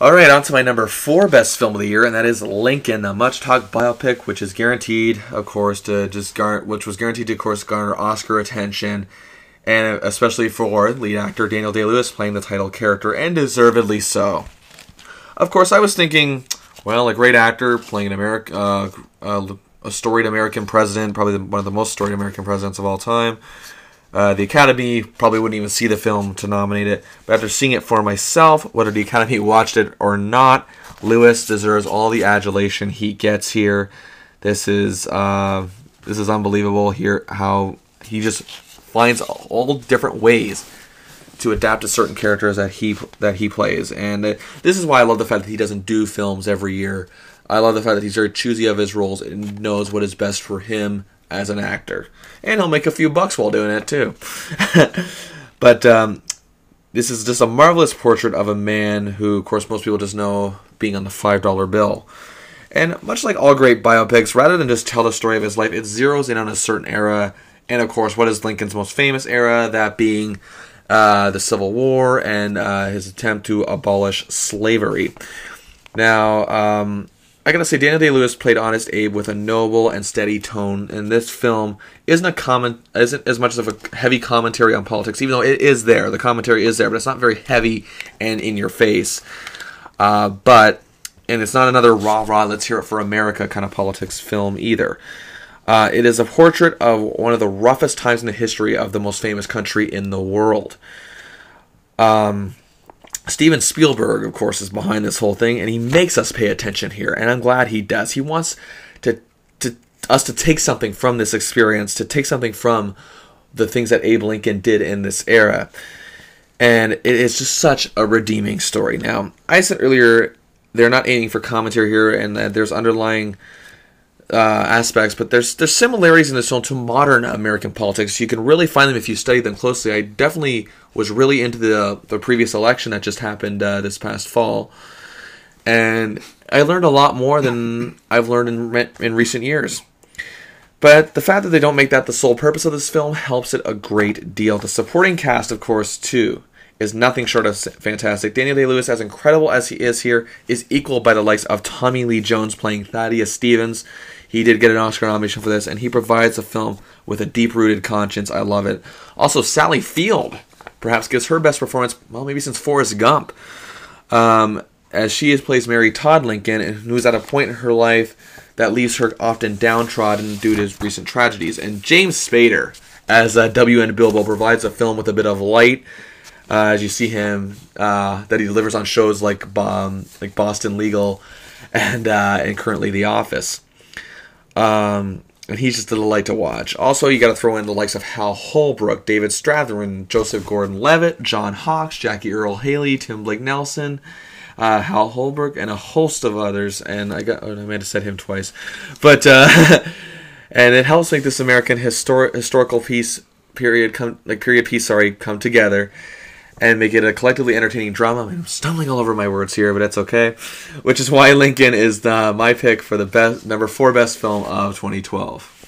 All right, on to my number 4 best film of the year, and that is Lincoln, a much-talked biopic, which is guaranteed, of course, to garner Oscar attention, and especially for lead actor Daniel Day-Lewis playing the title character, and deservedly so. Of course, I was thinking, well, a great actor playing a storied American president, probably one of the most storied American presidents of all time. The Academy probably wouldn't even see the film to nominate it, but after seeing it for myself, whether the Academy watched it or not, Lewis deserves all the adulation he gets here. This is unbelievable here, how he just finds all different ways to adapt to certain characters that he plays, and this is why I love the fact that he doesn't do films every year. I love the fact that he's very choosy of his roles and knows what is best for him as an actor. And he'll make a few bucks while doing it, too. But this is just a marvelous portrait of a man who, of course, most people just know being on the $5 bill. And much like all great biopics, rather than just tell the story of his life, it zeroes in on a certain era. And, of course, what is Lincoln's most famous era? That being the Civil War and his attempt to abolish slavery. Now, I gotta say, Daniel Day-Lewis played Honest Abe with a noble and steady tone, and this film isn't as much of a heavy commentary on politics, even though it is there. The commentary is there, but it's not very heavy and in your face. And it's not another rah-rah, let's hear it for America kind of politics film either. It is a portrait of one of the roughest times in the history of the most famous country in the world. Steven Spielberg, of course, is behind this whole thing, and he makes us pay attention here, and I'm glad he does. He wants us to take something from this experience, to take something from the things that Abe Lincoln did in this era, and it is just such a redeeming story. Now, I said earlier, they're not aiming for commentary here, and there's underlying aspects, but there's similarities in this film to modern American politics. You can really find them if you study them closely. I definitely was really into the previous election that just happened this past fall, and I learned a lot more than I've learned in recent years. But the fact that they don't make that the sole purpose of this film helps it a great deal. The supporting cast, of course, too, is nothing short of fantastic. Daniel Day-Lewis, as incredible as he is here, is equaled by the likes of Tommy Lee Jones playing Thaddeus Stevens. He did get an Oscar nomination for this, and he provides the film with a deep-rooted conscience. I love it. Also, Sally Field perhaps gives her best performance, well, maybe since Forrest Gump, as she plays Mary Todd Lincoln, and who's at a point in her life that leaves her often downtrodden due to his recent tragedies. And James Spader, as W.N. Bilbo, provides the film with a bit of light, as you see him, that he delivers on shows like Boston Legal and currently The Office. And he's just a delight to watch. Also, you got to throw in the likes of Hal Holbrook, David Strathairn, Joseph Gordon-Levitt, John Hawkes, Jackie Earle Haley, Tim Blake Nelson, Hal Holbrook, and a host of others. And I might have said him twice, but and it helps make this American historical period piece come together and make it a collectively entertaining drama. I'm stumbling all over my words here, but that's okay. Which is why Lincoln is my pick for the number 4 best film of 2012.